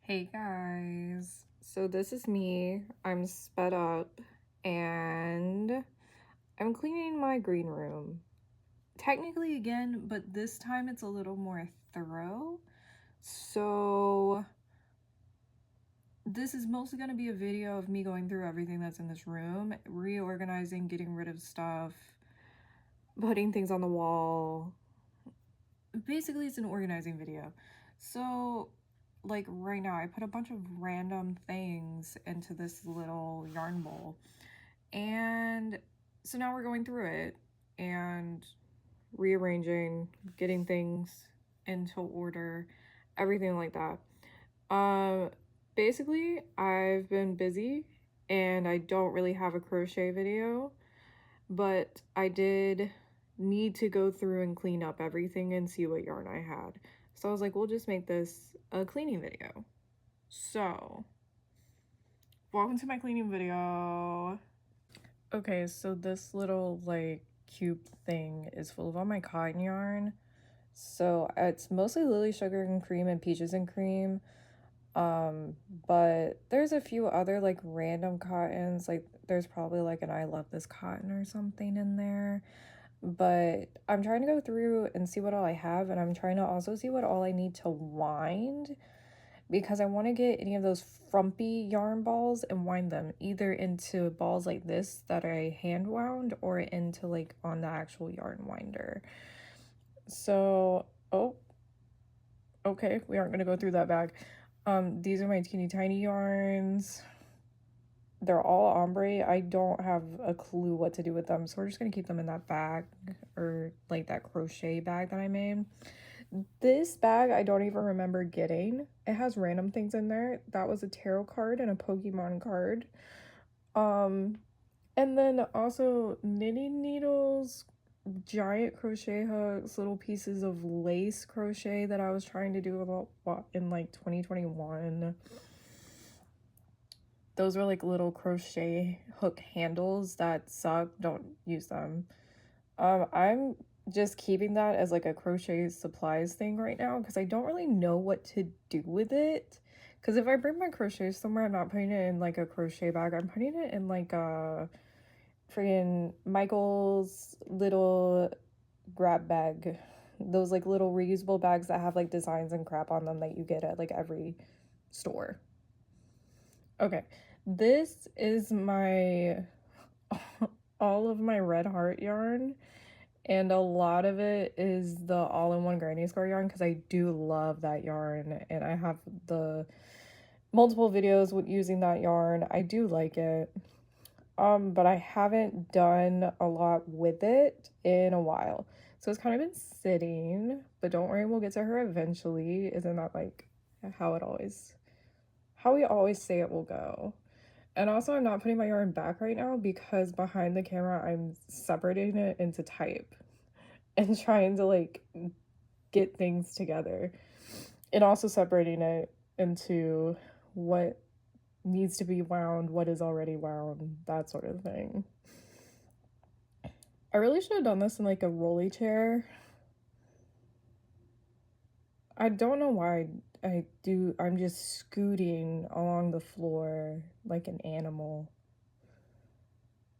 Hey guys, so this is me. I'm sped up and I'm cleaning my green room. Technically again, but this time it's a little more thorough. So this is mostly going to be a video of me going through everything that's in this room, reorganizing, getting rid of stuff, putting things on the wall. Basically, it's an organizing video. So like right now I put a bunch of random things into this little yarn bowl, and so now we're going through it and rearranging, getting things into order, everything like that. Basically I've been busy and I don't really have a crochet video, but I did need to go through and clean up everything and see what yarn I had. So I was like, we'll just make this a cleaning video. So, welcome to my cleaning video. Okay, so this little like cube thing is full of all my cotton yarn. So it's mostly lily sugar and cream and peaches and cream. But there's a few other like random cottons. Like there's probably like an I love this cotton or something in there. But I'm trying to go through and see what all I have, and I'm trying to also see what all I need to wind, because I want to get any of those frumpy yarn balls and wind them either into balls like this that I hand wound or into like on the actual yarn winder. So, oh, okay, we aren't going to go through that bag. These are my teeny tiny yarns. They're all ombre. I don't have a clue what to do with them, so we're just gonna keep them in that bag, or like that crochet bag that I made. This bag I don't even remember getting. It has random things in there. That was a tarot card and a Pokemon card. And then also knitting needles, giant crochet hooks, little pieces of lace crochet that I was trying to do about in like 2021. Those were like little crochet hook handles that suck. Don't use them. I'm just keeping that as like a crochet supplies thing right now because I don't really know what to do with it. Because if I bring my crochet somewhere, I'm not putting it in like a crochet bag. I'm putting it in like a friggin' Michael's little grab bag. Those like little reusable bags that have like designs and crap on them that you get at like every store. Okay, this is my all of my red heart yarn, and a lot of it is the all-in-one granny square yarn because I do love that yarn, and I have the multiple videos with using that yarn. I do like it. But I haven't done a lot with it in a while. So it's kind of been sitting, but don't worry, we'll get to her eventually. Isn't that like how we always say it will go? And also, I'm not putting my yarn back right now because behind the camera, I'm separating it into type and trying to like get things together, and also separating it into what needs to be wound, what is already wound, that sort of thing. I really should have done this in like a rolly chair. I don't know why I'm just scooting along the floor like an animal.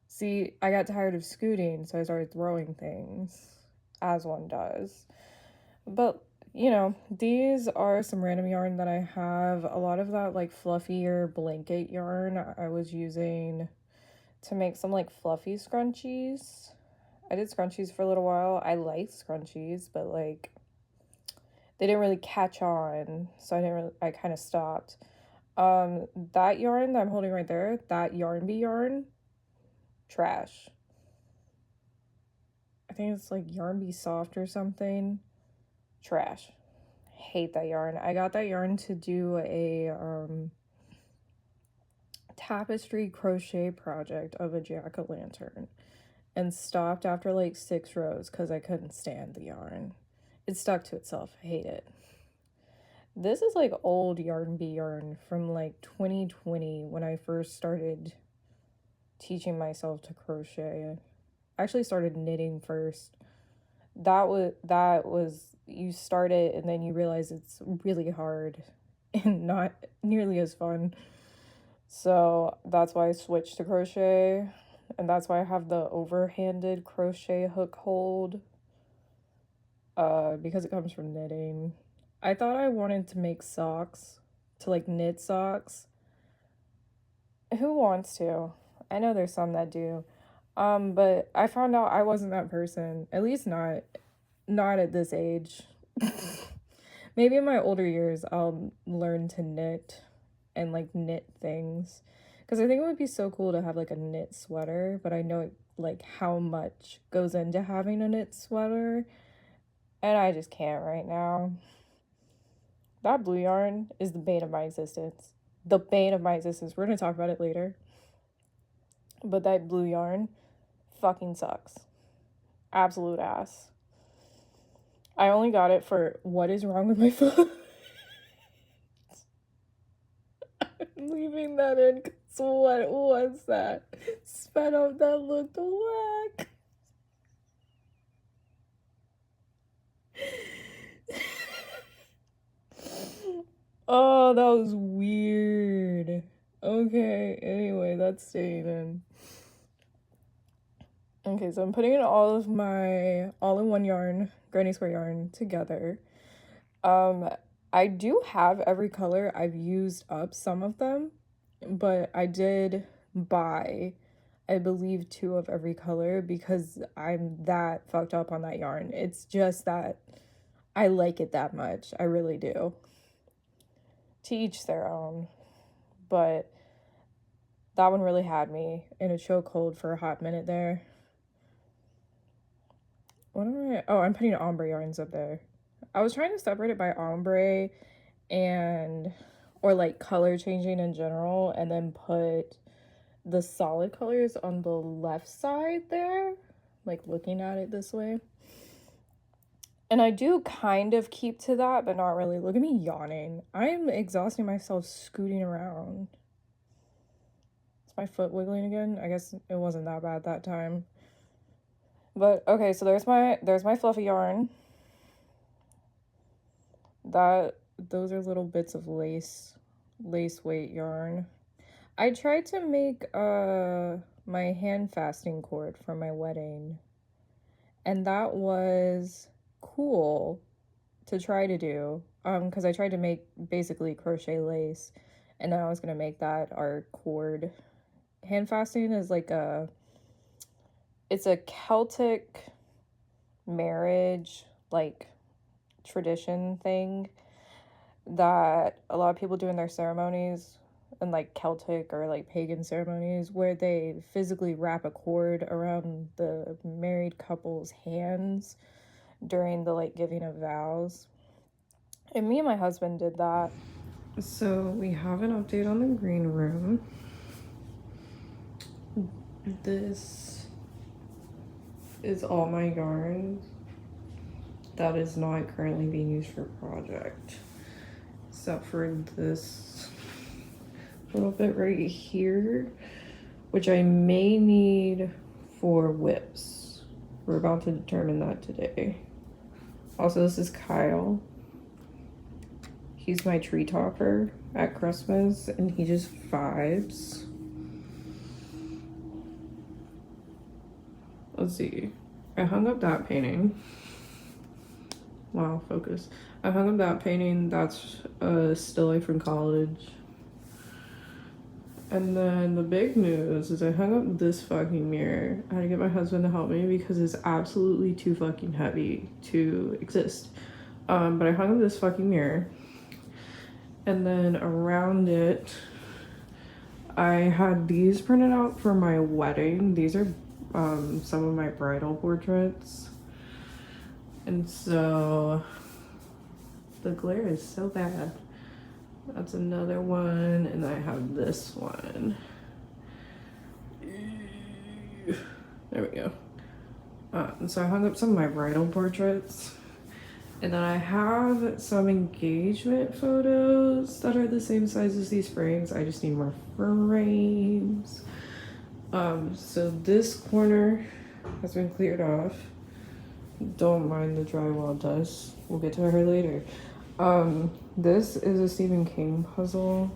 See, I got tired of scooting, so I started throwing things, as one does. But, you know, these are some random yarn that I have. A lot of that, like, fluffier blanket yarn I was using to make some, like, fluffy scrunchies. I did scrunchies for a little while. I liked scrunchies, but, like, they didn't really catch on, so I kind of stopped. That yarn that I'm holding right there, that Yarn Bee yarn, trash. I think it's like Yarn Bee Soft or something. Trash. Hate that yarn. I got that yarn to do a tapestry crochet project of a jack-o'-lantern and stopped after like 6 rows because I couldn't stand the yarn. It stuck to itself. I hate it. This is like old Yarn Bee yarn from like 2020 when I first started teaching myself to crochet. I actually started knitting first. That was you start it and then you realize it's really hard and not nearly as fun. So that's why I switched to crochet, and that's why I have the overhanded crochet hook hold, because it comes from knitting. I thought I wanted to make socks, to like knit socks. Who wants to? I know there's some that do. But I found out I wasn't that person. At least not at this age. Maybe in my older years I'll learn to knit and like knit things. Cuz I think it would be so cool to have like a knit sweater, but I know like how much goes into having a knit sweater, and I just can't right now. That blue yarn is the bane of my existence. The bane of my existence. We're going to talk about it later. But that blue yarn fucking sucks. Absolute ass. I only got it for what is wrong with my foot. I'm leaving that in because what was that? Sped up that looked whack. Oh, that was weird. Okay, anyway, that's staying in. Okay, so I'm putting in all of my all-in-one yarn, granny square yarn together. I do have every color. I've used up some of them, but I did buy, I believe, 2 of every color because I'm that fucked up on that yarn. It's just that I like it that much. I really do. To each their own. But that one really had me in a chokehold for a hot minute there. What am I? Oh, I'm putting ombre yarns up there. I was trying to separate it by ombre and or like color changing in general, and then put the solid colors on the left side there, like looking at it this way. And I do kind of keep to that, but not really. Look at me yawning. I'm exhausting myself scooting around. Is my foot wiggling again? I guess it wasn't that bad that time. But okay, so there's my fluffy yarn. Those are little bits of lace weight yarn. I tried to make my hand fasting cord for my wedding, and that was cool to try to do, because I tried to make basically crochet lace, and then I was gonna make that our cord. Hand fasting is like it's a Celtic marriage like tradition thing that a lot of people do in their ceremonies, and like Celtic or like pagan ceremonies, where they physically wrap a cord around the married couple's hands during the like giving of vows. And me and my husband did that. So we have an update on the green room. This is all my yarn that is not currently being used for project, except for this little bit right here, which I may need for WIPs. We're about to determine that today. Also, this is Kyle. He's my tree topper at Christmas, and he just vibes. Let's see. I hung up that painting. Wow, focus. I hung up that painting. That's a still life from college. And then the big news is I hung up this fucking mirror. I had to get my husband to help me because it's absolutely too fucking heavy to exist. But I hung up this fucking mirror. And then around it, I had these printed out for my wedding. These are some of my bridal portraits. And so the glare is so bad. That's another one, and I have this one. There we go. So I hung up some of my bridal portraits, and then I have some engagement photos that are the same size as these frames. I just need more frames. So this corner has been cleared off. Don't mind the drywall dust. We'll get to her later. This is a Stephen King puzzle.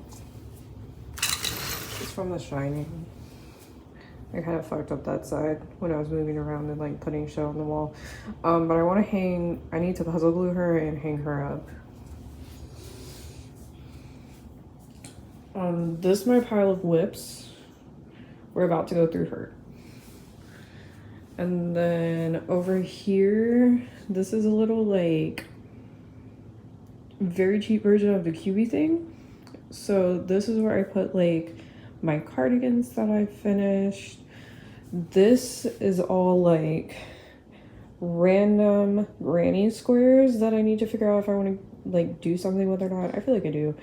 It's from The Shining. I kind of fucked up that side when I was moving around and like putting shit on the wall. But I want to hang, I need to puzzle glue her and hang her up. This is my pile of WIPs. We're about to go through her. And then over here, this is a little like very cheap version of the QB thing. So this is where I put like my cardigans that I finished. This is all like random granny squares that I need to figure out if I want to like do something with or not. I feel like I do.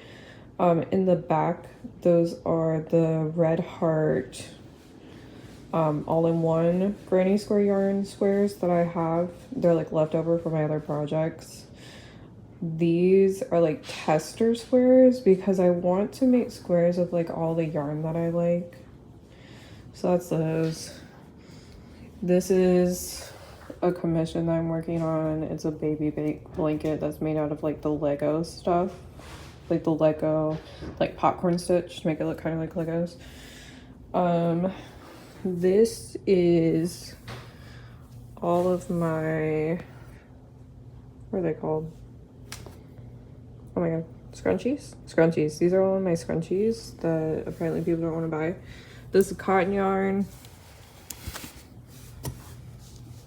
In the back, those are the Red Heart all-in-one granny square yarn squares that I have. They're like leftover from my other projects. These are like tester squares because I want to make squares of like all the yarn that I like. So that's those. This is a commission that I'm working on. It's a baby blanket that's made out of like the Lego stuff. Like the Lego, like popcorn stitch to make it look kind of like Legos. This is all of my, what are they called? Oh my god, scrunchies? Scrunchies. These are all of my scrunchies that apparently people don't want to buy. This is cotton yarn.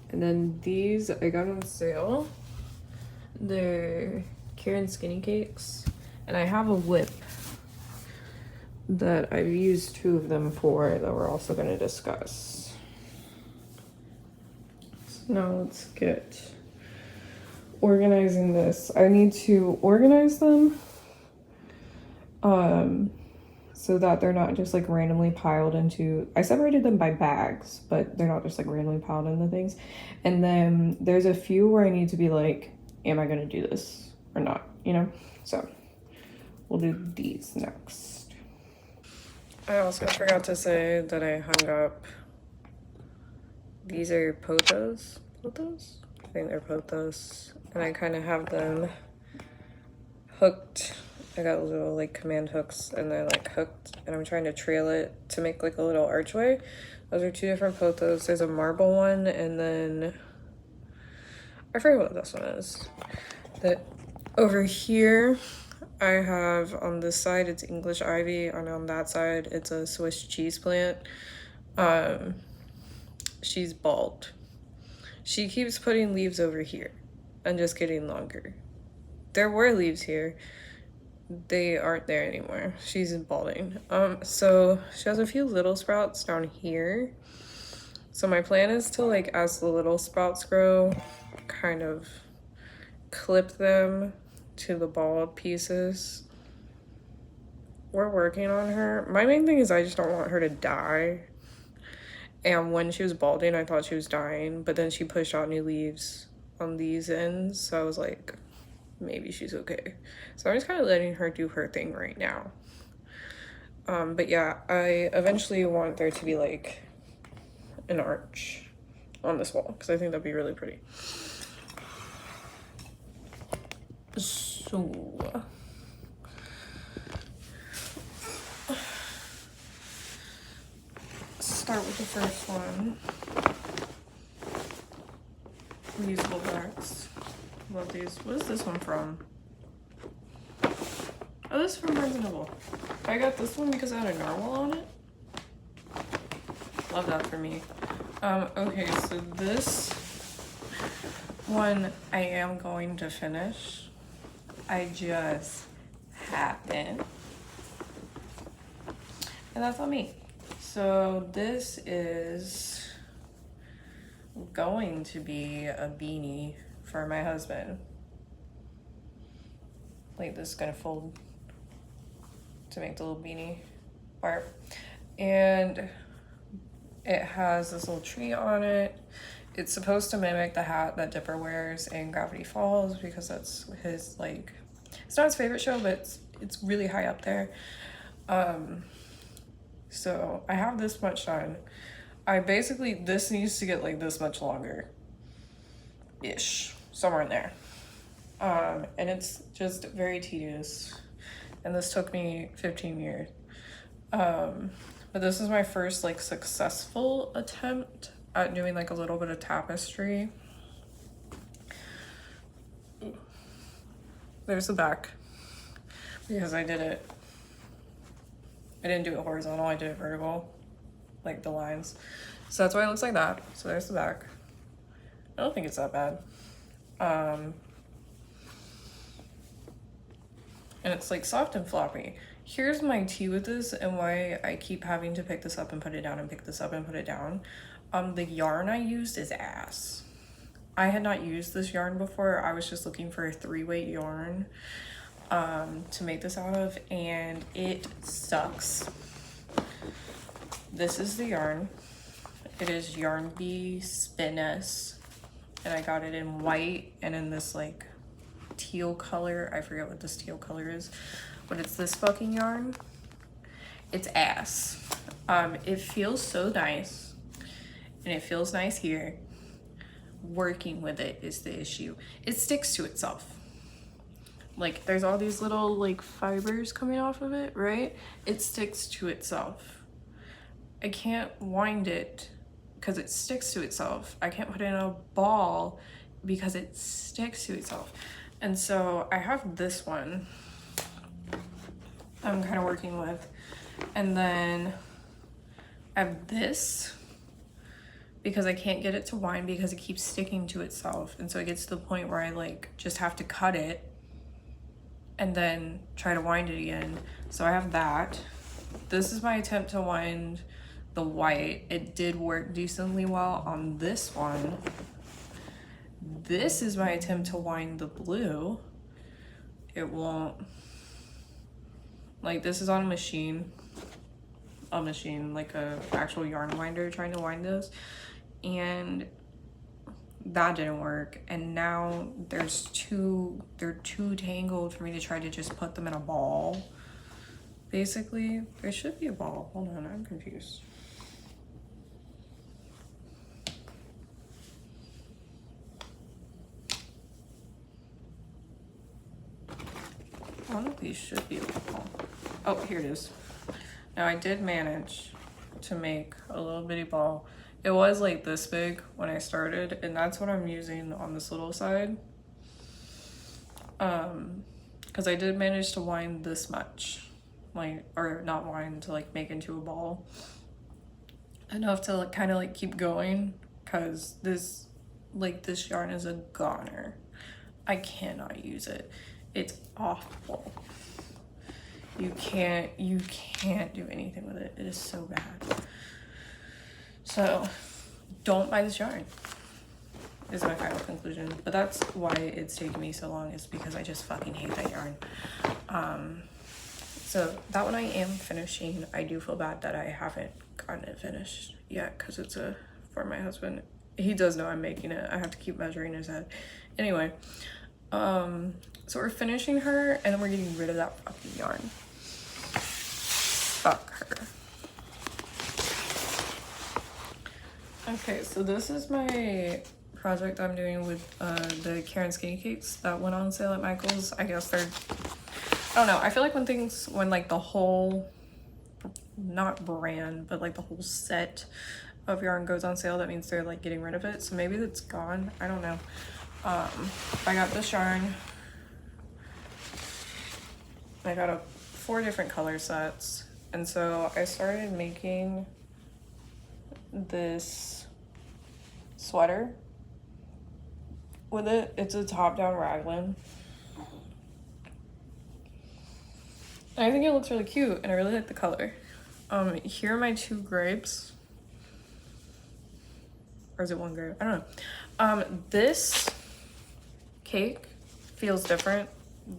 And then these I got on sale. They're Karen Skinny Cakes. And I have a WIP that I've used 2 of them for that we're also going to discuss. So now let's get organizing this. I need to organize them so that they're not just like randomly piled into, I separated them by bags, but they're not just like randomly piled into things. And then there's a few where I need to be like, am I going to do this or not, you know? So we'll do these next. I also forgot to say that I hung up, these are pothos? Pothos? I think they're pothos. And I kind of have them hooked. I got little like command hooks and they're like hooked and I'm trying to trail it to make like a little archway. Those are 2 different pothos. There's a marble one and then I forget what this one is. That over here I have on this side it's English ivy and on that side it's a Swiss cheese plant. She's bald. She keeps putting leaves over here and just getting longer. There were leaves here. They aren't there anymore. She's balding. So she has a few little sprouts down here. So my plan is to like, as the little sprouts grow, kind of clip them to the bald pieces. We're working on her. My main thing is I just don't want her to die. And when she was balding, I thought she was dying, but then she pushed out new leaves on these ends. So I was like, maybe she's okay. So I'm just kind of letting her do her thing right now. But yeah, I eventually want there to be like an arch on this wall because I think that'd be really pretty. So start with the first one. Reusable bags. Love these. What is this one from? Oh, this is from Barnes & Noble. I got this one because it had a narwhal on it. Love that for me. Okay, so this one I am going to finish. I just haven't. And that's on me. So this is going to be a beanie for my husband. Like this is gonna fold to make the little beanie part. And it has this little tree on it. It's supposed to mimic the hat that Dipper wears in Gravity Falls because that's his, like, it's not his favorite show, but it's really high up there. So I have this much done. This needs to get like this much longer. Ish. Somewhere in there. And it's just very tedious. And this took me 15 years. But this is my first like successful attempt at doing like a little bit of tapestry. There's the back, because I didn't do it horizontal, I did it vertical, like the lines. So that's why it looks like that. So there's the back. I don't think it's that bad. And it's like soft and floppy. Here's my tea with this and why I keep having to pick this up and put it down and pick this up and put it down. The yarn I used is ass. I had not used this yarn before. I was just looking for a 3-weight yarn to make this out of, and it sucks. This is the yarn. It is Yarn Bee Spiness, and I got it in white and in this like teal color. I forget what this teal color is, but it's this fucking yarn. It's ass. It feels so nice, and it feels nice here. Working with it is the issue. It sticks to itself. Like there's all these little like fibers coming off of it, right? It sticks to itself. I can't wind it because it sticks to itself. I can't put it in a ball because it sticks to itself. And so I have this one I'm kind of working with, and then I have this because I can't get it to wind because it keeps sticking to itself. And so it gets to the point where I like just have to cut it and then try to wind it again. So I have that. This is my attempt to wind the white. It did work decently well on this one. This is my attempt to wind the blue. It won't. Like this is on a machine, like a actual yarn winder trying to wind this, and that didn't work. And now they're too tangled for me to try to just put them in a ball. Basically, there should be a ball. Hold on, I'm confused. One of these should be a ball. Oh, here it is. Now I did manage to make a little bitty ball. It was like this big when I started, and that's what I'm using on this little side. Because I did manage to wind this much, like, or not wind, to like make into a ball. Enough to like kind of like keep going, because this yarn is a goner. I cannot use it. It's awful. You can't do anything with it. It is so bad. So don't buy this yarn is my final conclusion. But that's why it's taken me so long, is because I just fucking hate that yarn. So that one I am finishing. I do feel bad that I haven't gotten it finished yet because it's for my husband. He does know I'm making it. I have to keep measuring his head. Anyway, so we're finishing her, and then we're getting rid of that fucking yarn. Fuck her. Okay, so this is my project I'm doing with the Karen Skinny Cakes that went on sale at Michael's. I guess they're, I don't know, I feel like when like the whole, not brand, but like the whole set of yarn goes on sale, that means they're like getting rid of it. So maybe it's gone, I don't know. I got this yarn. I got 4 different color sets, and so I started making this sweater with it. It's a top-down raglan. And I think it looks really cute, and I really like the color. Here are my 2 grapes. Or is it 1 grape? I don't know. This cake feels different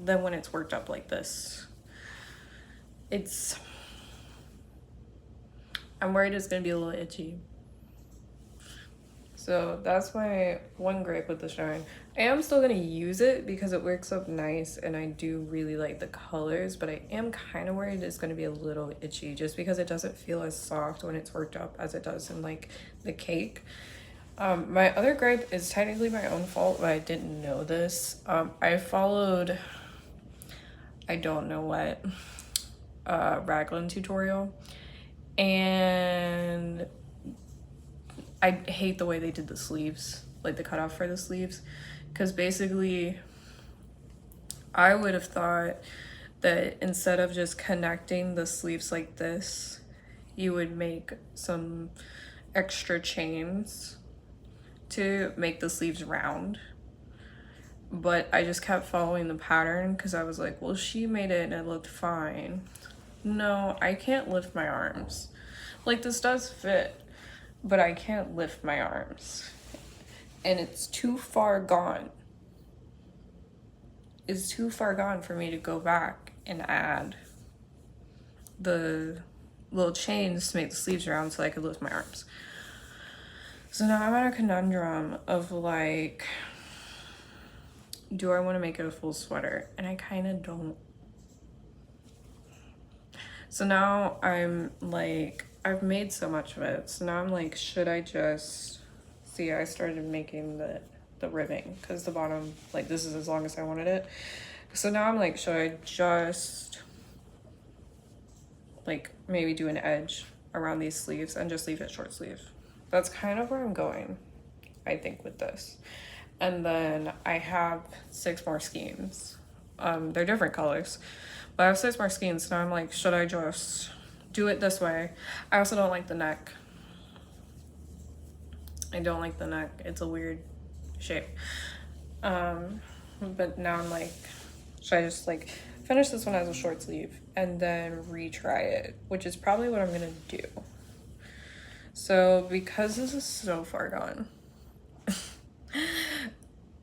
than when it's worked up like this. I'm worried it's gonna be a little itchy. So that's my 1 grape with the shine. I am still gonna use it because it works up nice and I do really like the colors, but I am kind of worried it's gonna be a little itchy just because it doesn't feel as soft when it's worked up as it does in like the cake. My other gripe is technically my own fault, but I didn't know this. I followed, I don't know what, raglan tutorial, and I hate the way they did the sleeves, like the cutoff for the sleeves, because basically I would have thought that instead of just connecting the sleeves like this, you would make some extra chains to make the sleeves round. But I just kept following the pattern because I was like, well, she made it and it looked fine. No, I can't lift my arms. Like, this does fit, but I can't lift my arms. And it's too far gone. It's too far gone for me to go back and add the little chains to make the sleeves round so I could lift my arms. So now I'm at a conundrum of like, do I want to make it a full sweater? And I kind of don't. So now I'm like, I've made so much of it. So now I'm like, should I just, see, I started making the ribbing because the bottom, like this is as long as I wanted it. So now I'm like, should I just like maybe do an edge around these sleeves and just leave it short sleeve? That's kind of where I'm going, I think, with this. And then I have 6 more skeins. They're different colors, but I have 6 more skeins. Now I'm like, should I just do it this way? I also don't like the neck. I don't like the neck. It's a weird shape. But now I'm like, should I just like finish this one as a short sleeve and then retry it, which is probably what I'm gonna do. So because this is so far gone,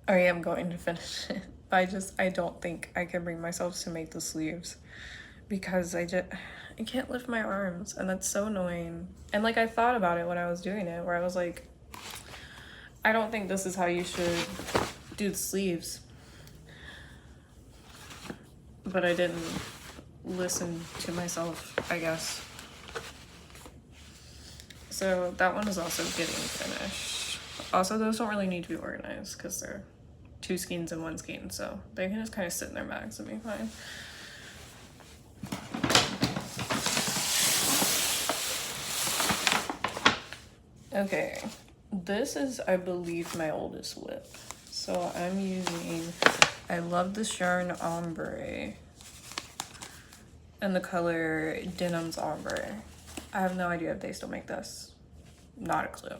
I am going to finish it. I don't think I can bring myself to make the sleeves because I can't lift my arms, and that's so annoying. And like, I thought about it when I was doing it, where I was like, I don't think this is how you should do the sleeves. But I didn't listen to myself, I guess. So that one is also getting finished. Also, those don't really need to be organized because they're 2 skeins and 1 skein, so they can just kind of sit in their bags and be fine. Okay, this is, I believe, my oldest WIP. So I'm using, I love this yarn ombre and the color Denim's Ombre. I have no idea if they still make this. Not a clue.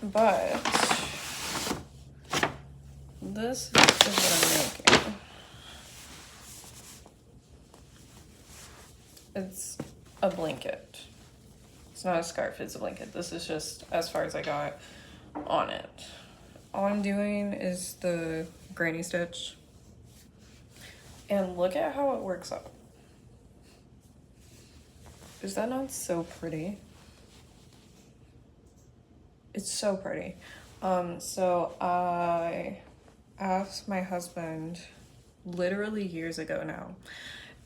But this is what I'm making. It's a blanket. It's not a scarf, it's a blanket. This is just as far as I got on it. All I'm doing is the granny stitch. And look at how it works out. Is that not so pretty? It's so pretty. So I asked my husband literally years ago now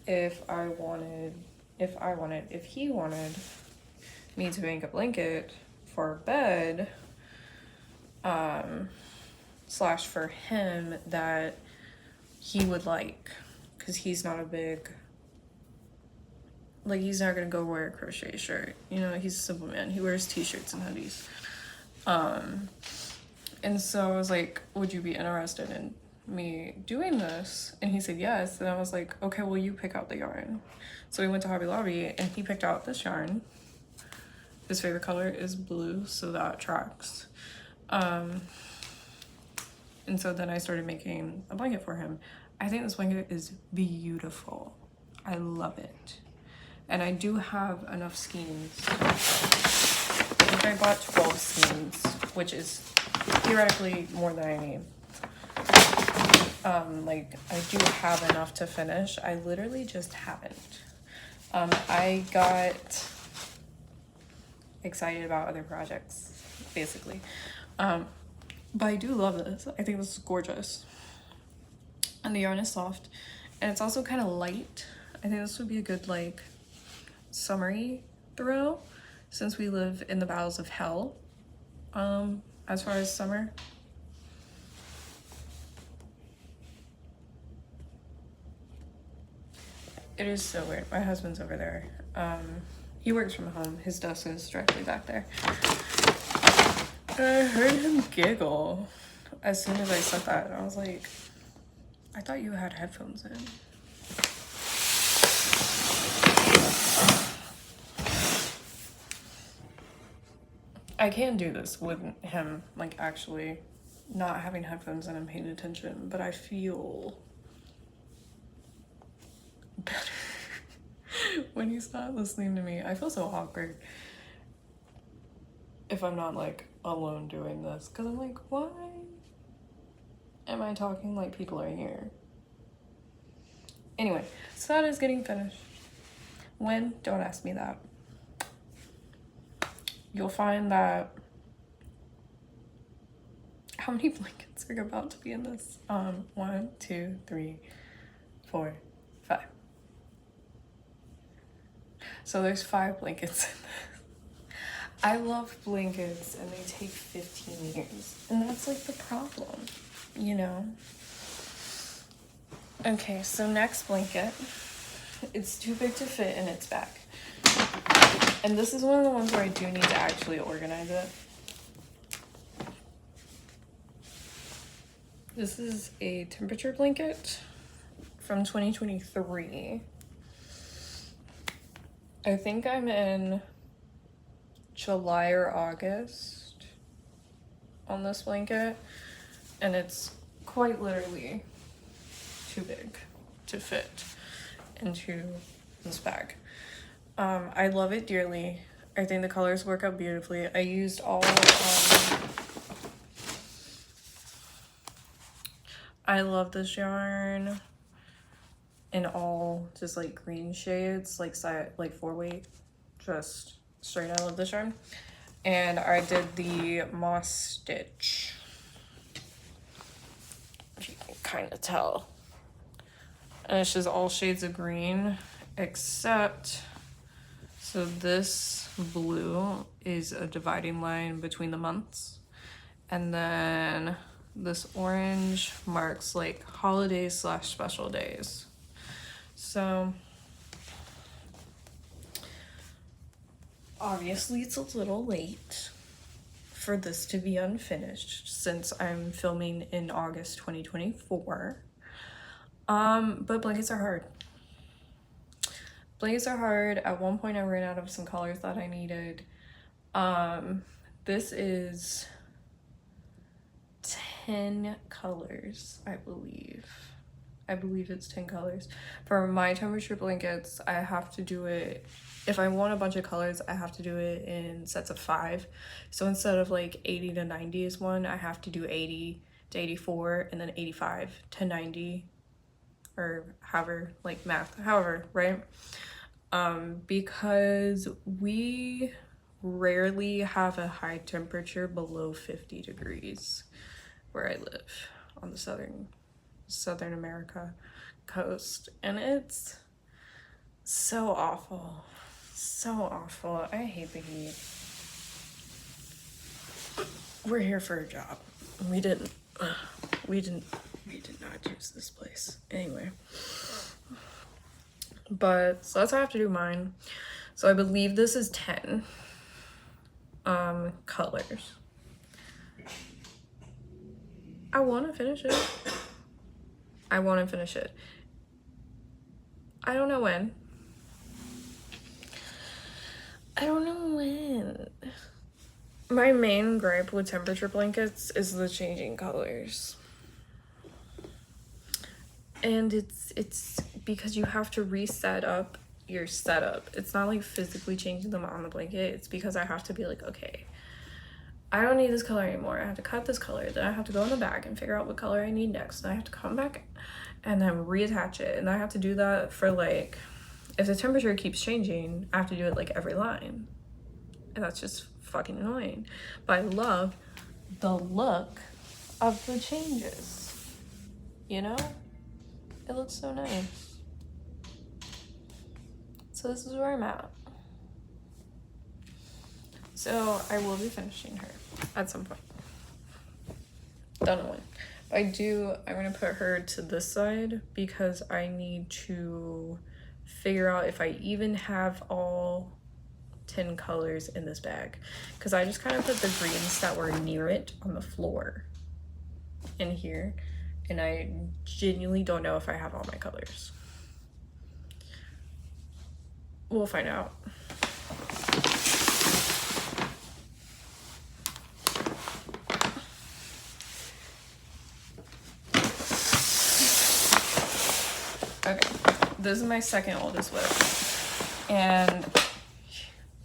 if he wanted me to make a blanket for bed, slash for him that he would like, because he's not a big, like, he's not gonna go wear a crochet shirt, you know, he's a simple man, he wears t-shirts and hoodies. And so I was like, would you be interested in me doing this? And he said yes. And I was like, okay, well, you pick out the yarn. So we went to Hobby Lobby and he picked out this yarn. His favorite color is blue, so that tracks. And so then I started making a blanket for him. I think this blanket is beautiful. I love it. And I do have enough skeins. I think I bought 12 skeins, which is theoretically more than I need. Like, I do have enough to finish. I literally just haven't. I got excited about other projects, basically. But I do love this. I think this is gorgeous. And the yarn is soft. And it's also kind of light. I think this would be a good, like, summery throw. since we live in the bowels of hell, as far as summer. It is so weird. My husband's over there. He works from home. His desk is directly back there. I heard him giggle as soon as I said that. I was like, I thought you had headphones in. I can do this with him, like, actually not having headphones in and paying attention, but I feel better when he's not listening to me. I feel so awkward if I'm not, like, alone doing this, because I'm like, why am I talking like people are here? Anyway, so that is getting finished. When? Don't ask me that. You'll find that... How many blankets are about to be in this? 1, 2, 3, 4, 5. So there's 5 blankets in this. I love blankets and they take 15 years. And that's like the problem, you know? Okay, so next blanket. It's too big to fit in its bag. And this is one of the ones where I do need to actually organize it. This is a temperature blanket from 2023. I think I'm in July or August on this blanket, and it's quite literally too big to fit into this bag. I love it dearly. I think the colors work out beautifully. I used all I love this yarn in all just like green shades, like 4-weight, just straight. I love this yarn. And I did the moss stitch, if you can kind of tell. And it's just all shades of green, except, so this blue is a dividing line between the months. And then this orange marks like holidays / special days. So obviously it's a little late for this to be unfinished since I'm filming in August 2024. But blankets are hard. Blankets are hard. At one point I ran out of some colors that I needed. This is 10 colors, I believe. I believe it's 10 colors. For my temperature blankets, I have to do it, if I want a bunch of colors, I have to do it in sets of 5. So instead of like 80 to 90 is one, I have to do 80 to 84 and then 85 to 90, or however, like math, however, right? Because we rarely have a high temperature below 50 degrees where I live on the Southern America coast, and it's so awful, so awful. I hate the heat. We're here for a job. We did not choose this place anyway. But so that's how I have to do mine. So I believe this is 10 colors. I want to finish it. I don't know when. My main gripe with temperature blankets is the changing colors. And it's because you have to reset up your setup. It's not like physically changing them on the blanket. It's because I have to be like, okay, I don't need this color anymore. I have to cut this color. Then I have to go in the bag and figure out what color I need next. Then I have to come back and then reattach it. And I have to do that for like, if the temperature keeps changing, I have to do it like every line. And that's just fucking annoying. But I love the look of the changes. You know? It looks so nice. So this is where I'm at. So I will be finishing her at some point. Don't know when. I'm gonna put her to this side because I need to figure out if I even have all 10 colors in this bag, because I just kind of put the greens that were near it on the floor in here, and I genuinely don't know if I have all my colors. We'll find out. Okay, this is my second oldest WIP, and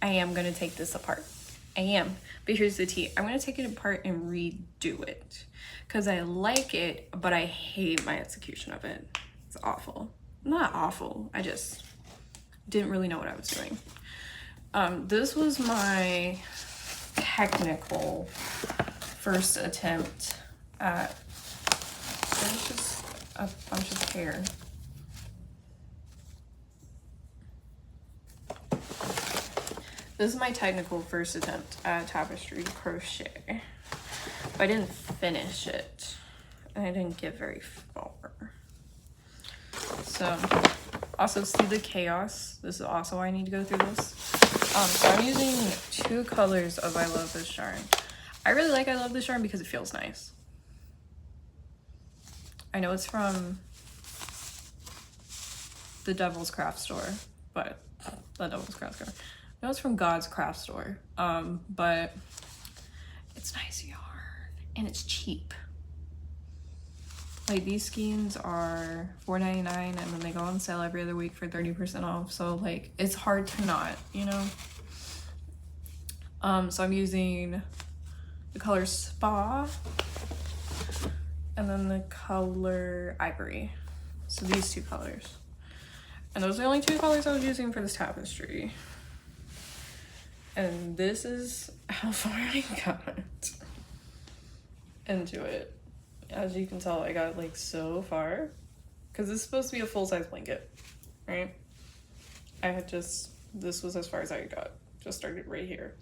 I am gonna take this apart. I am, but here's the tea. I'm gonna take it apart and redo it because I like it, but I hate my execution of it. It's awful. Not awful, I just didn't really know what I was doing. This was my technical first attempt at, there's just a bunch of hair. This is my technical first attempt at tapestry crochet. But I didn't finish it, and I didn't get very far. So, also see the chaos. This is also why I need to go through this. So I'm using 2 colors of I Love This Yarn. I really like I Love This Yarn because it feels nice. I know it's from the Devil's Craft Store, but the Devil's Craft Store. I know it's from God's Craft Store, but it's nice yarn and it's cheap. Like, these skeins are $4.99 and then they go on sale every other week for 30% off. So like, it's hard to not, you know? So I'm using the color Spa and then the color Ivory. So these 2 colors. And those are the only 2 colors I was using for this tapestry. And this is how far I got into it. As you can tell, I got like so far, because this is supposed to be a full-size blanket, right? This was as far as I got. Just started right here.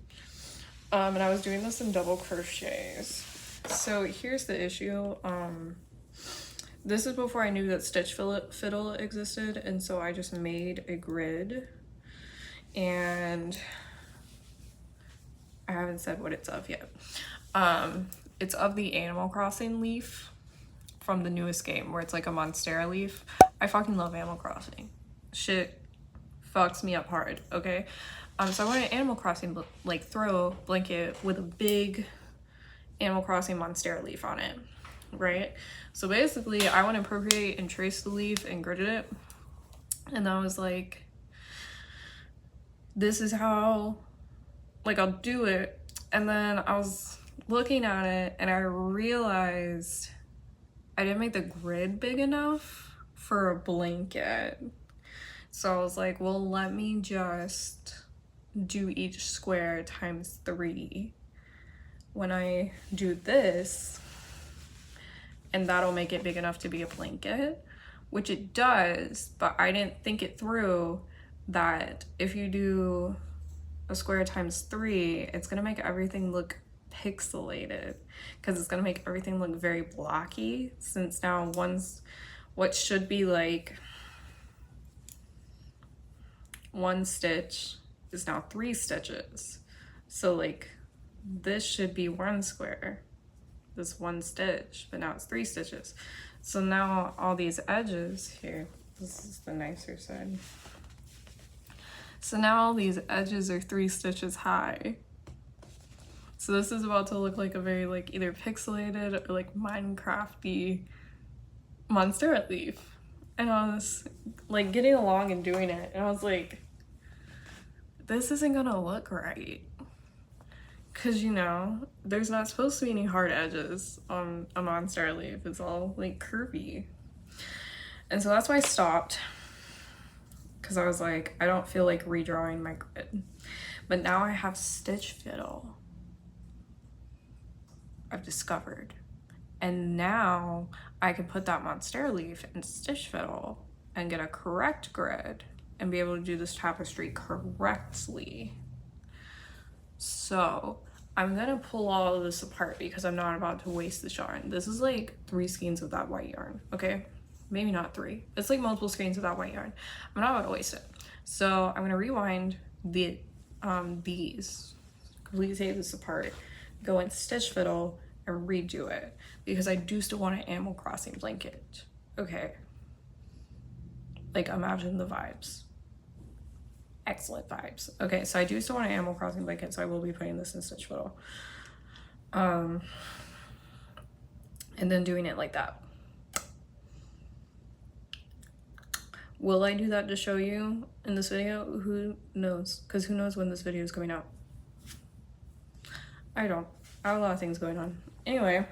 And I was doing this in double crochets. So here's the issue. This is before I knew that stitch fiddle existed, and so I just made a grid, and I haven't said what it's of yet. It's of the Animal Crossing leaf from the newest game, where it's like a Monstera leaf. I fucking love Animal Crossing. Shit fucks me up hard, okay? So I want an Animal Crossing like throw blanket with a big Animal Crossing Monstera leaf on it, right? So basically, I want to appropriate and trace the leaf and gridded it, and I was like, this is how, like, I'll do it. And then I was looking at it and I realized I didn't make the grid big enough for a blanket. So I was like, well, let me just do each square times 3 when I do this, and that'll make it big enough to be a blanket, which it does. But I didn't think it through that if you do a square times 3, it's gonna make everything look pixelated, because it's gonna make everything look very blocky, since now what should be like 1 stitch is now 3 stitches. So like, this should be 1 square, this 1 stitch, but now it's 3 stitches. So now all these edges here, this is the nicer side. So now all these edges are 3 stitches high. So this is about to look like a very like either pixelated or like Minecraft-y Monstera leaf. And I was like getting along and doing it, and I was like, this isn't gonna look right. Cause you know, there's not supposed to be any hard edges on a Monstera leaf. It's all like curvy. And so that's why I stopped. Cause I was like, I don't feel like redrawing my grid. But now I have stitch fiddle, I've discovered. And now I can put that Monstera leaf in stitch fiddle and get a correct grid and be able to do this tapestry correctly. So I'm gonna pull all of this apart because I'm not about to waste the yarn. This is like 3 skeins of that white yarn, okay? Maybe not 3. It's like multiple skeins of that white yarn. I'm not about to waste it. So I'm gonna rewind these, completely take this apart, go in stitch fiddle and redo it because I do still want an Animal Crossing blanket. Okay. Like, imagine the vibes. Excellent vibes. Okay, so I do still want an Animal Crossing blanket, so I will be putting this in stitch fiddle. And then doing it like that. Will I do that to show you in this video? Who knows? Because who knows when this video is coming out? I don't. I have a lot of things going on. Anyway,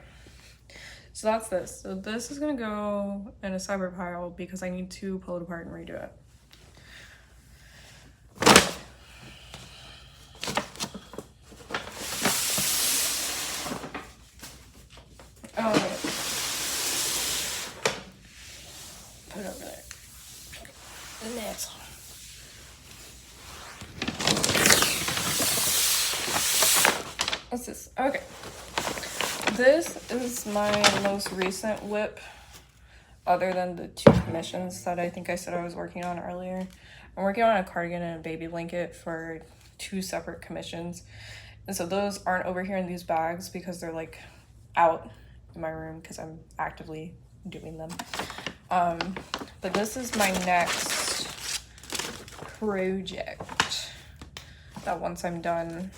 so that's this. So this is gonna go in a separate pile because I need to pull it apart and redo it. Oh, wait. Put it over there. Okay. Next one. What's this? Okay. This is my most recent WIP, other than the 2 commissions that I think I said I was working on earlier. I'm working on a cardigan and a baby blanket for 2 separate commissions. And so those aren't over here in these bags because they're like out in my room because I'm actively doing them. But this is my next project that once I'm done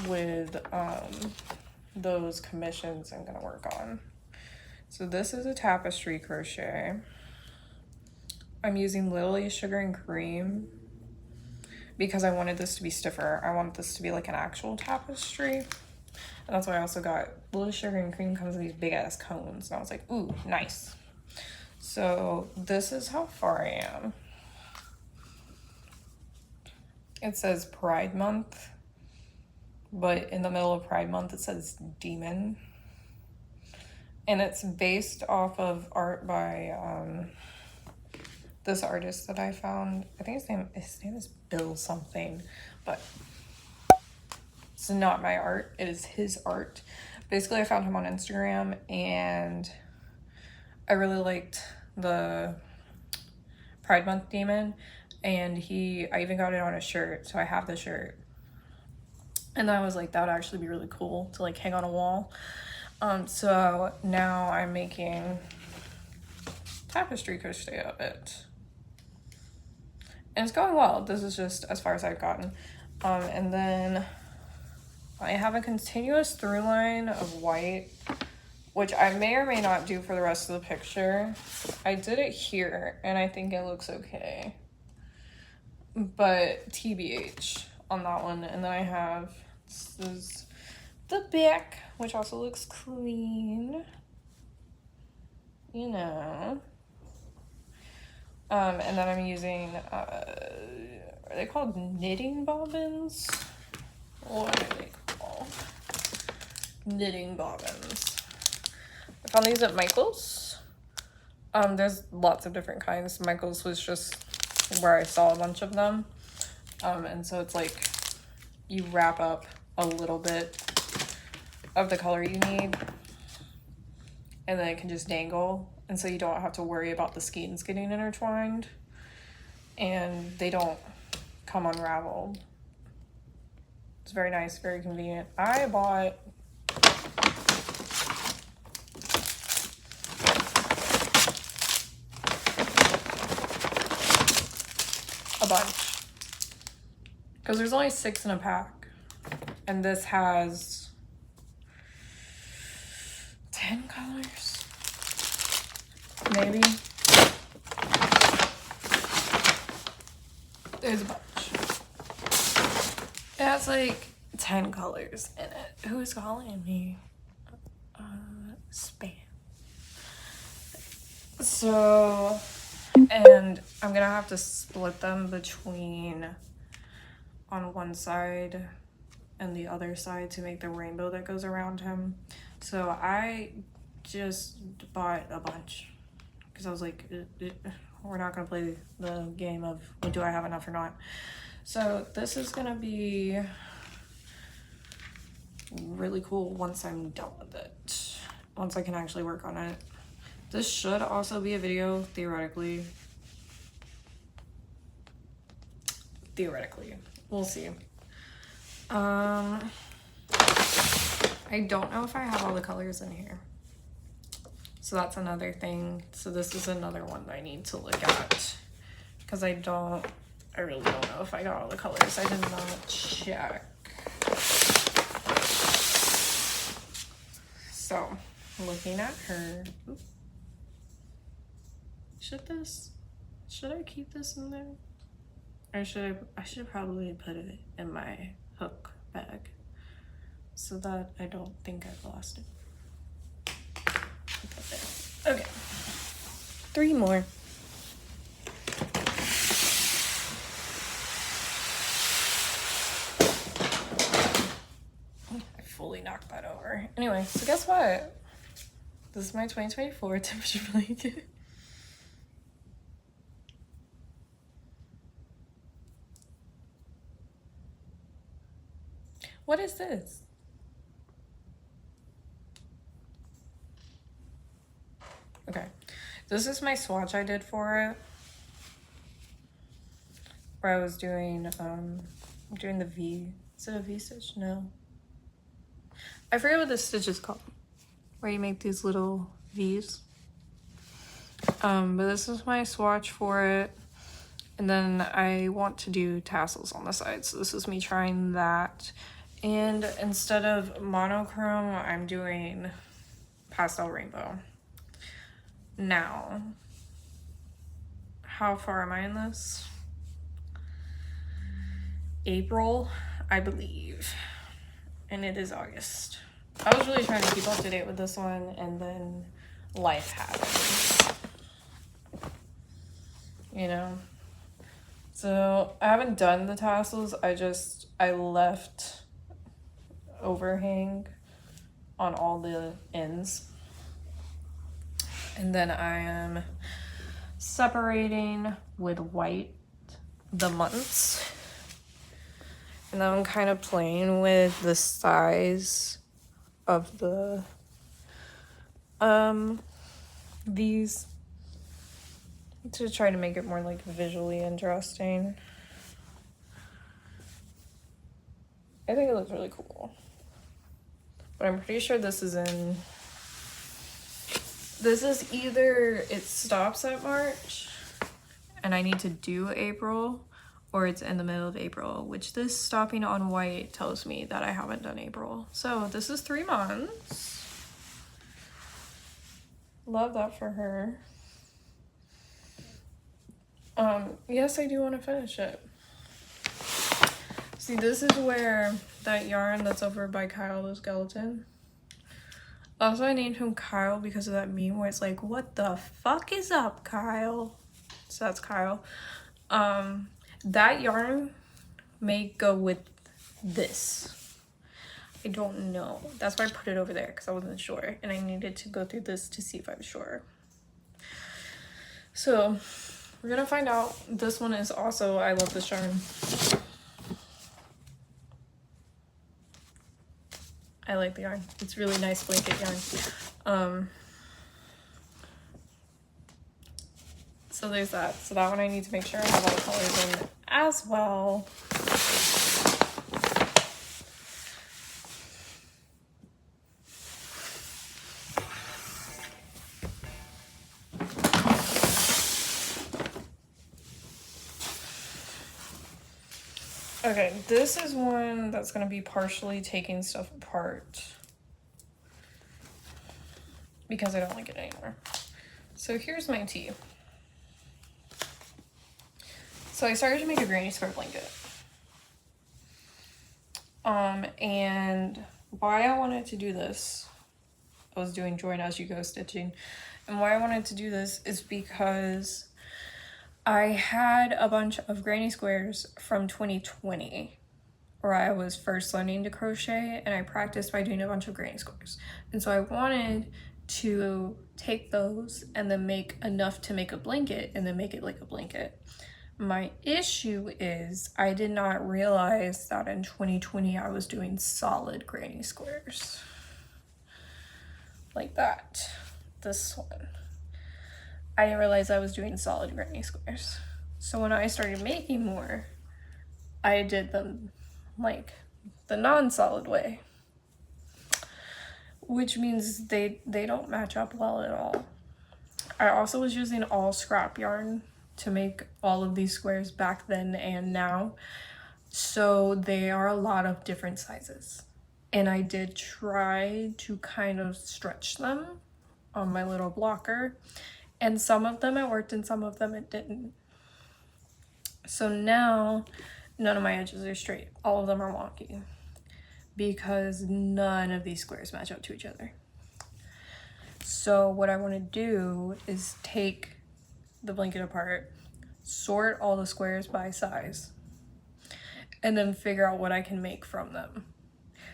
with those commissions I'm gonna work on. So this is a tapestry crochet. I'm using Lily Sugar and Cream because I wanted this to be stiffer. I want this to be like an actual tapestry. And that's why I also got Lily Sugar and Cream comes in these big ass cones. And I was like, ooh, nice. So this is how far I am. It says Pride Month, but in the middle of Pride Month it says Demon. And it's based off of art by this artist that I found. I think his name is Bill something, but it's not my art, it is his art. Basically I found him on Instagram and I really liked the Pride Month demon, and I even got it on a shirt, so I have the shirt. And I was like, that would actually be really cool to like hang on a wall. So now I'm making tapestry crochet of it. And it's going well. This is just as far as I've gotten. And then I have a continuous through line of white, which I may or may not do for the rest of the picture. I did it here, and I think it looks okay. But TBH on that one. And then I have, this is the back, which also looks clean. You know. And then I'm using, are they called knitting bobbins? What are they called? Knitting bobbins. I found these at Michael's. There's lots of different kinds. Michael's was just where I saw a bunch of them. And so it's like you wrap up a little bit of the color you need and then it can just dangle. And so you don't have to worry about the skeins getting intertwined and they don't come unraveled. It's very nice, very convenient. I bought a bunch because there's only 6 in a pack, and this has 10 colors, maybe. There's a bunch. It has like 10 colors in it. Who's calling me? Spam. So, and I'm gonna have to split them between on one side and the other side to make the rainbow that goes around him. So I just bought a bunch because I was like, we're not gonna play the game of do I have enough or not. So this is gonna be really cool once I'm done with it, once I can actually work on it. This should also be a video, theoretically. We'll see. I don't know if I have all the colors in here, so that's another thing. So this is another one that I need to look at, because I really don't know if I got all the colors. I did not check. So looking at her, should I keep this in there? Or I should probably put it in my hook bag so that I don't think I've lost it. Put that there. Okay. 3 more. I fully knocked that over. Anyway, so guess what? This is my 2024 temperature blanket. What is this? Okay, this is my swatch I did for it, where I was doing the V. Is it a V stitch? No. I forget what this stitch is called, where you make these little V's. But this is my swatch for it. And then I want to do tassels on the side, so this is me trying that. And instead of monochrome, I'm doing pastel rainbow. Now, how far am I in this? April, I believe. And it is August. I was really trying to keep up to date with this one, and then life happens. You know? So I haven't done the tassels. I left overhang on all the ends. And then I am separating with white the months. And then I'm kind of playing with the size of the these to try to make it more like visually interesting. I think it looks really cool. But I'm pretty sure this is either it stops at March and I need to do April, or it's in the middle of April, which this stopping on white tells me that I haven't done April. So this is 3 months. Love that for her. Yes, I do want to finish it. See, this is where that yarn that's over by Kyle the Skeleton. Also, I named him Kyle because of that meme where it's like, what the fuck is up, Kyle? So that's Kyle. That yarn may go with this. I don't know. That's why I put it over there, because I wasn't sure. And I needed to go through this to see if I was sure. So, we're gonna find out. This one is also, I love this yarn. I like the yarn. It's really nice blanket yarn. So there's that. So that one I need to make sure I have all the colors in as well. Okay, this is one that's going to be partially taking stuff apart because I don't like it anymore. So here's my tea. So I started to make a granny square blanket. And why I wanted to do this, I was doing join as you go stitching. And why I wanted to do this is because I had a bunch of granny squares from 2020 where I was first learning to crochet, and I practiced by doing a bunch of granny squares. And so I wanted to take those and then make enough to make a blanket and then make it like a blanket. My issue is I did not realize that in 2020 I was doing solid granny squares. Like that. This one. I didn't realize I was doing solid granny squares. So when I started making more, I did them like the non-solid way, which means they don't match up well at all. I also was using all scrap yarn to make all of these squares back then and now, so they are a lot of different sizes, and I did try to kind of stretch them on my little blocker, and some of them it worked and some of them it didn't. So now none of my edges are straight, all of them are wonky because none of these squares match up to each other. So what I want to do is take the blanket apart, sort all the squares by size, and then figure out what I can make from them.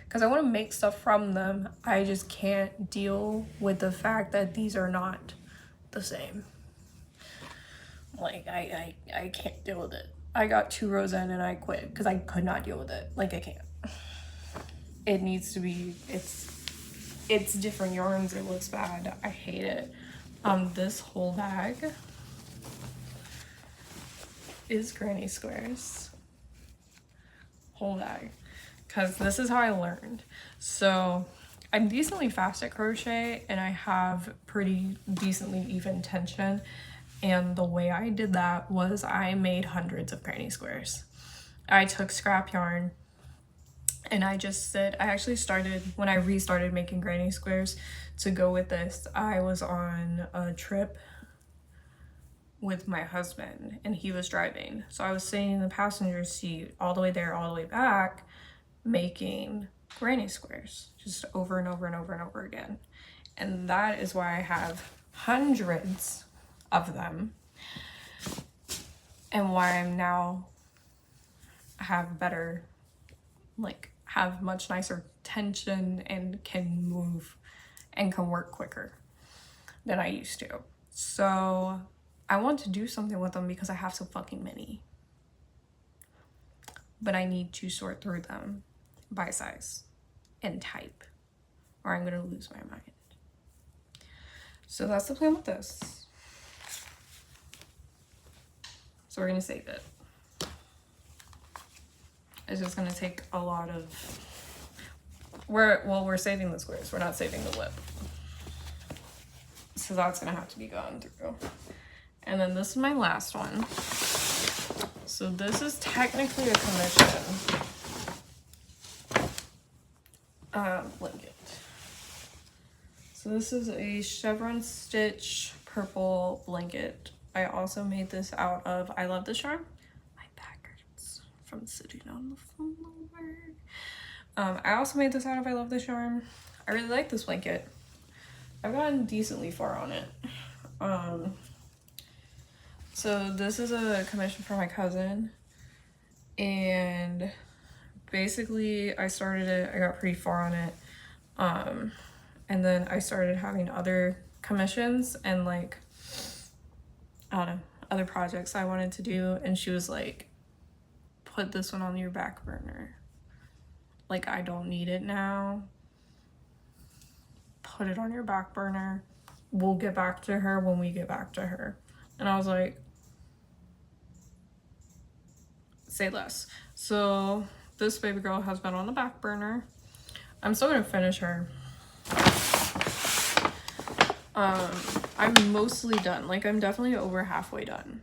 Because I want to make stuff from them, I just can't deal with the fact that these are not the same. Like, I can't deal with it. I got 2 rows in and I quit because I could not deal with it. Like, I can't. It needs to be, it's different yarns, it looks bad, I hate it. This whole bag is granny squares. Whole bag. Because this is how I learned. So I'm decently fast at crochet and I have pretty decently even tension. And the way I did that was I made hundreds of granny squares. I took scrap yarn and I actually started, when I restarted making granny squares to go with this, I was on a trip with my husband and he was driving. So I was sitting in the passenger seat all the way there, all the way back, making granny squares just over and over and over and over again. And that is why I have hundreds of them and why I'm now have better, like, have much nicer tension and can move and can work quicker than I used to. So I want to do something with them because I have so fucking many, but I need to sort through them by size and type or I'm gonna lose my mind. So that's the plan with this. So we're gonna save it. It's just gonna take a lot of, we're saving the squares, we're not saving the WIP. So that's gonna have to be gone through. And then this is my last one. So this is technically a commission blanket. So this is a chevron stitch purple blanket. I also made this out of I Love This Charm. My back hurts from sitting on the floor. I also made this out of I Love This Charm. I really like this blanket. I've gotten decently far on it. So this is a commission from my cousin, and basically I started it, I got pretty far on it, and then I started having other commissions and like, I don't know, other projects I wanted to do, and she was like, put this one on your back burner. Like, I don't need it now. Put it on your back burner. We'll get back to her when we get back to her. And I was like, say less. So this baby girl has been on the back burner. I'm still gonna finish her. I'm mostly done. Like, I'm definitely over halfway done.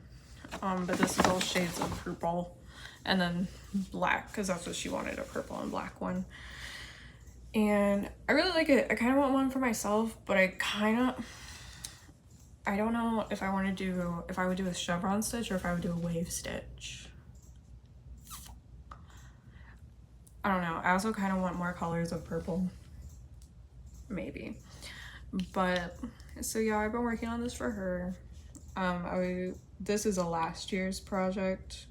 But this is all shades of purple and then black because that's what she wanted, a purple and black one. And I really like it. I kind of want one for myself, but I don't know if I would do a chevron stitch or if I would do a wave stitch. I don't know. I also kind of want more colors of purple. Maybe. But, so yeah, I've been working on this for her. This is a last year's project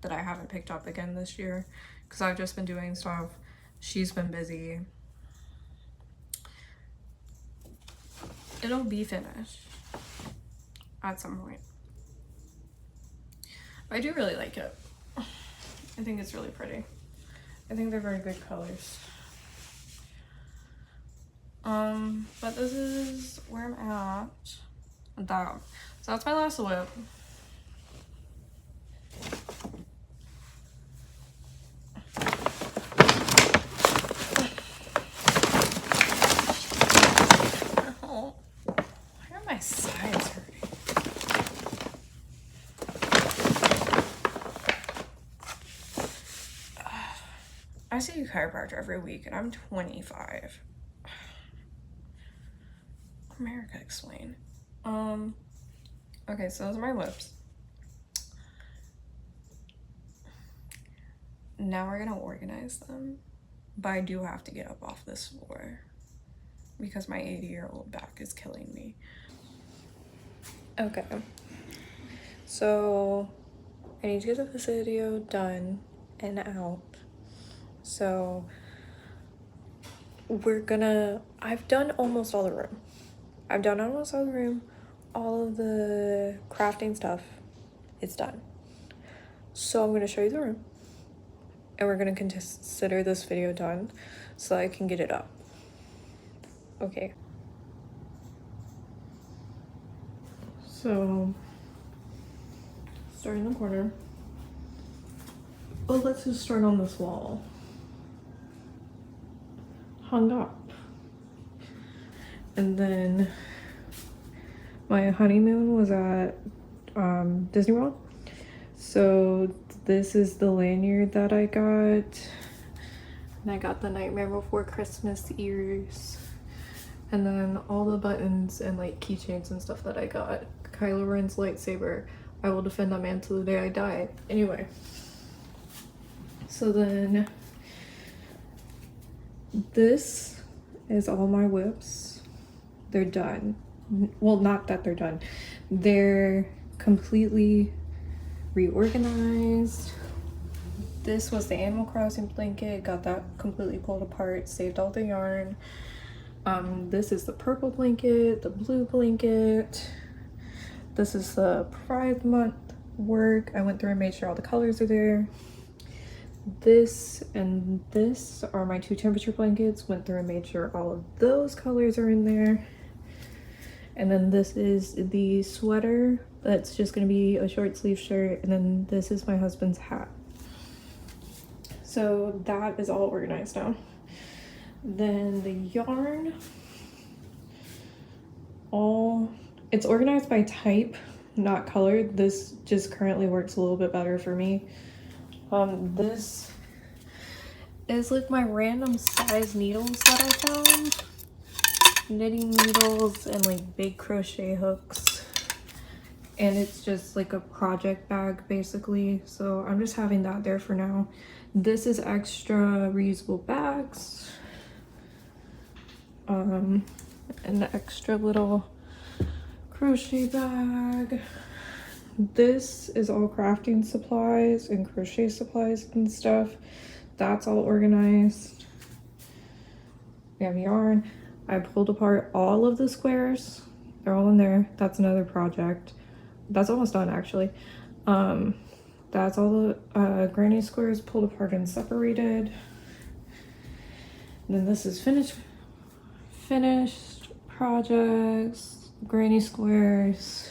that I haven't picked up again this year because I've just been doing stuff. She's been busy. it'll be finished at some point. I do really like it. I think it's really pretty. I think they're very good colors. But this is where I'm at. That. So that's my last WIP. Oh, why are my sides hurting? I see a chiropractor every week and I'm 25. America, explain. Okay, so those are my WIPs. Now we're gonna organize them, but I do have to get up off this floor because my 80-year-old back is killing me. Okay, so I need to get this video done and out. So I've done almost all the room. All of the crafting stuff, it's done. So I'm gonna show you the room and we're gonna consider this video done so I can get it up. Okay. So, start in the corner. Oh, let's just start on this wall. Hung up. And then my honeymoon was at Disney World. So this is the lanyard that I got. And I got the Nightmare Before Christmas ears. And then all the buttons and like keychains and stuff that I got. Kylo Ren's lightsaber. I will defend that man till the day I die. Anyway. So then this is all my WIPs. They're done. Well, not that they're done. They're completely reorganized. This was the Animal Crossing blanket. Got that completely pulled apart. Saved all the yarn. This is the purple blanket, the blue blanket. This is the Pride Month work. I went through and made sure all the colors are there. This and this are my 2 temperature blankets. Went through and made sure all of those colors are in there. And then this is the sweater that's just gonna be a short sleeve shirt. And then this is my husband's hat. So that is all organized now. Then the yarn, it's organized by type, not color. This just currently works a little bit better for me. This is like my random size needles that I found. Knitting needles and like big crochet hooks. And it's just like a project bag basically. So I'm just having that there for now. This is extra reusable bags. An extra little crochet bag. This is all crafting supplies and crochet supplies and stuff. That's all organized. We have yarn. I pulled apart all of the squares. They're all in there. That's another project. That's almost done actually. That's all the granny squares pulled apart and separated. And then this is finished projects, granny squares.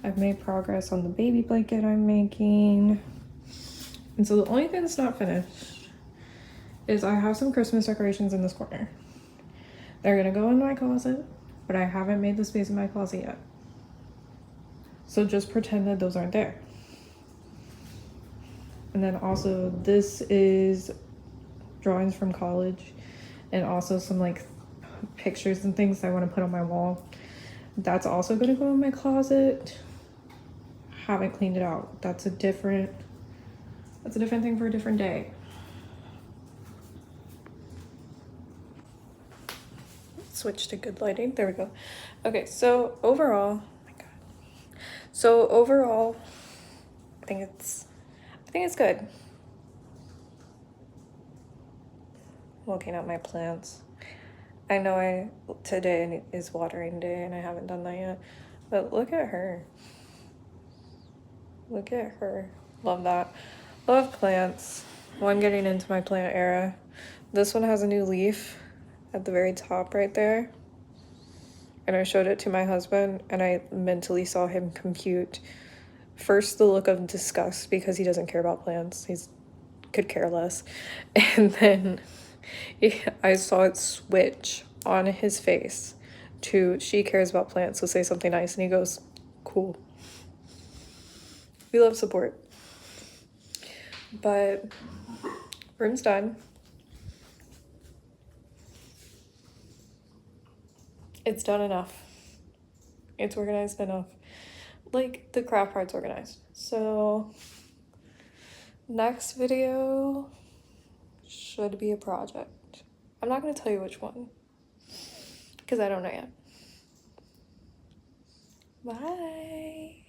I've made progress on the baby blanket I'm making. And so the only thing that's not finished is I have some Christmas decorations in this corner. They're gonna go in my closet, but I haven't made the space in my closet yet. So just pretend that those aren't there. And then also this is drawings from college and also some like pictures and things I want to put on my wall. That's also gonna go in my closet. Haven't cleaned it out. That's a different thing for a different day. Switch to good lighting. There we go. Okay, so overall, oh my god. So overall, I think it's good. Looking at my plants. I know today is watering day and I haven't done that yet, but look at her. Look at her. Love that. Love plants. Well, I'm getting into my plant era. This one has a new leaf at the very top right there. And I showed it to my husband and I mentally saw him compute first the look of disgust because he doesn't care about plants. He's could care less. And then I saw it switch on his face to she cares about plants, so say something nice. And he goes, cool. We love support. But room's done. It's done enough. It's organized enough. Like, the craft part's organized. So next video should be a project. I'm not going to tell you which one because I don't know yet. Bye.